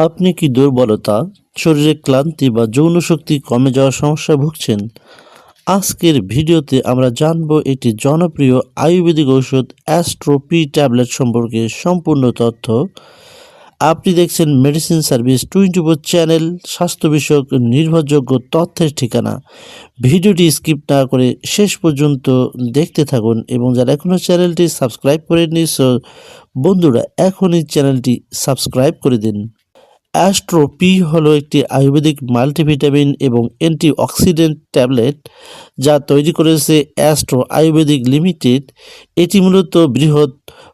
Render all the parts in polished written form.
আপনি কি দুর্বলতা, শরীরে ক্লান্তি বা যৌন শক্তি কমে যাওয়ার সমস্যায় ভুগছেন? আজকের ভিডিওতে আমরা জানব একটি জনপ্রিয় আয়ুর্বেদিক ঔষধ অ্যাস্ট্রোপি ট্যাবলেট সম্পর্কে সম্পূর্ণ তথ্য। আপনি দেখছেন মেডিসিন সার্ভিস 24 চ্যানেল, স্বাস্থ্য বিষয়ক নির্ভরযোগ্য তথ্যের ঠিকানা। ভিডিওটি স্কিপ না করে শেষ পর্যন্ত দেখতে থাকুন এবং যারা এখনও চ্যানেলটি সাবস্ক্রাইব করেননি বন্ধুরা এখনই চ্যানেলটি সাবস্ক্রাইব করে দিন। অ্যাস্ট্রোপি হলো একটি আয়ুর্বেদিক মাল্টিভিটামিন এবং অ্যান্টিঅক্সিডেন্ট ট্যাবলেট যা তৈরি করেছে অ্যাস্ট্রো আয়ুর্বেদিক লিমিটেড। এটি মূলত বৃহৎ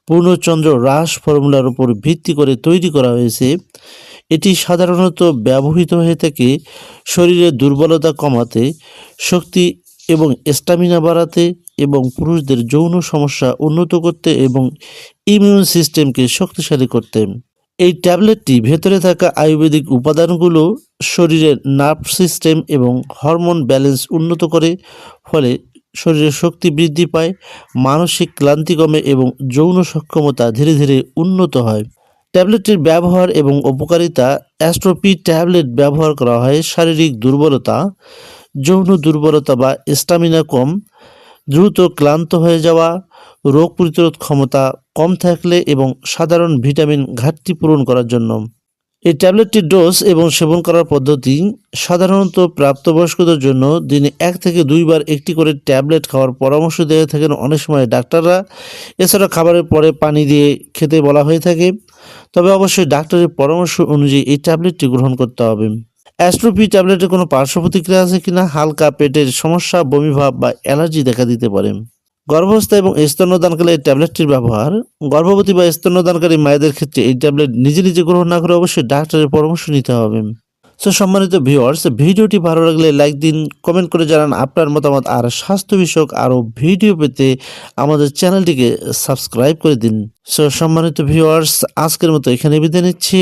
পূর্ণচন্দ্র হ্রাস ফর্মুলার উপর ভিত্তি করে তৈরি করা হয়েছে। এটি সাধারণত ব্যবহৃত হয়ে থাকে শরীরের দুর্বলতা কমাতে, শক্তি এবং স্ট্যামিনা বাড়াতে এবং পুরুষদের যৌন সমস্যা উন্নত করতে এবং ইমিউন সিস্টেমকে শক্তিশালী করতে। এই ট্যাবলেটটি ভেতরে থাকা আয়ুর্বেদিক উপাদানগুলো শরীরের নার্ভ সিস্টেম এবং হরমোন ব্যালেন্স উন্নত করে, ফলে শরীরের শক্তি বৃদ্ধি পায়, মানসিক ক্লান্তি কমে এবং যৌন সক্ষমতা ধীরে ধীরে উন্নত হয়। ট্যাবলেটটির ব্যবহার এবং উপকারিতা। অ্যাস্ট্রোপি ট্যাবলেট ব্যবহার করা হয় শারীরিক দুর্বলতা, যৌন দুর্বলতা বা স্ট্যামিনা কম, দ্রুত ক্লান্ত হয়ে যাওয়া, রোগ প্রতিরোধ ক্ষমতা কম থাকলে এবং সাধারণ ভিটামিন ঘাটতি পূরণ করার জন্য। এই ট্যাবলেটটির ডোজ এবং সেবন করার পদ্ধতি। সাধারণত প্রাপ্তবয়স্কদের জন্য দিনে 1 থেকে 2 বার একটি করে ট্যাবলেট খাওয়ার পরামর্শ দিয়ে থাকেন অনেক সময় ডাক্তাররা। এছাড়া খাবারের পরে পানি দিয়ে খেতে বলা হয়ে থাকে, তবে অবশ্যই ডাক্তারের পরামর্শ অনুযায়ী এই ট্যাবলেটটি গ্রহণ করতে হবে। অ্যাস্ট্রোপি ট্যাবলেটের কোনো পার্শ্ব প্রতিক্রিয়া আছে কিনা? হালকা পেটের সমস্যা, বমিভাব বা অ্যালার্জি দেখা দিতে পারে। গর্ভাবস্থা এবং স্তন্যদানকালে এই ট্যাবলেটটির ব্যবহার। গর্ভবতী বা স্তন্যদানকারী মায়েদের ক্ষেত্রে এই ট্যাবলেট নিজে নিজে গ্রহণ না করে অবশ্যই ডাক্তারের পরামর্শ নিতে হবে। সম্মানিত ভিউয়ার্স, ভিডিওটি ভালো লাগলে লাইক দিন, কমেন্ট করে জানান আপনার মতামত, আর স্বাস্থ্য বিষয়ক আরও ভিডিও পেতে আমাদের চ্যানেলটিকে সাবস্ক্রাইব করে দিন। সম্মানিত ভিউয়ার্স, আজকের মতো এখানে বিদায় নিচ্ছি।